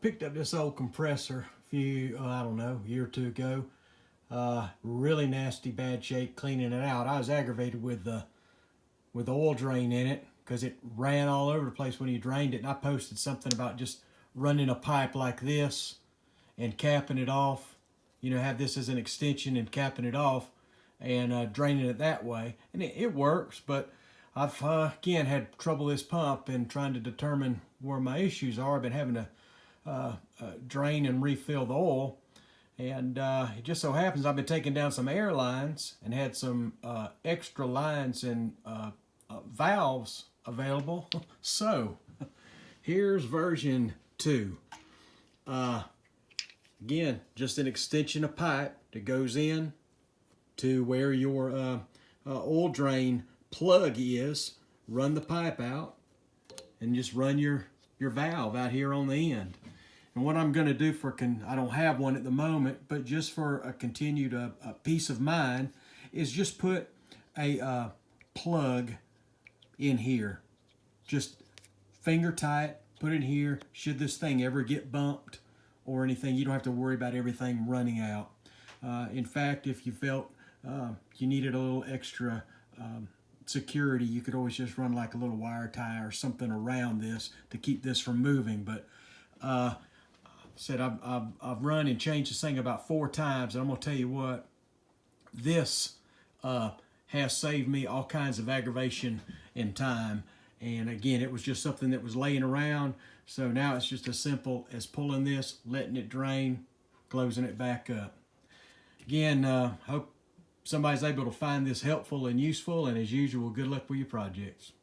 picked up this old compressor a few, I don't know, a year or two ago. Really nasty, bad shape, cleaning it out. I was aggravated with the oil drain in it because it ran all over the place when you drained it. And I posted something about just running a pipe like this and capping it off. You know, have this as an extension and capping it off and draining it that way. And it works, but I've, again, had trouble with this pump and trying to determine where my issues are. I've been having to drain and refill the oil. And it just so happens I've been taking down some air lines and had some extra lines and valves available. So here's version 2. Again, just an extension of pipe that goes in to where your oil drain plug is. Run the pipe out and just run your valve out here on the end. And what I'm going to do for, I don't have one at the moment, but just for a continued peace of mind, is just put a plug in here. Just finger tight, put it here. Should this thing ever get bumped or anything, you don't have to worry about everything running out. In fact, if you felt you needed a little extra security, you could always just run like a little wire tie or something around this to keep this from moving. But said I've run and changed this thing about 4 times, and I'm gonna tell you what, this has saved me all kinds of aggravation and time. And again, it was just something that was laying around, so now it's just as simple as pulling this, letting it drain, closing it back up. Again, hope somebody's able to find this helpful and useful, and as usual, good luck with your projects.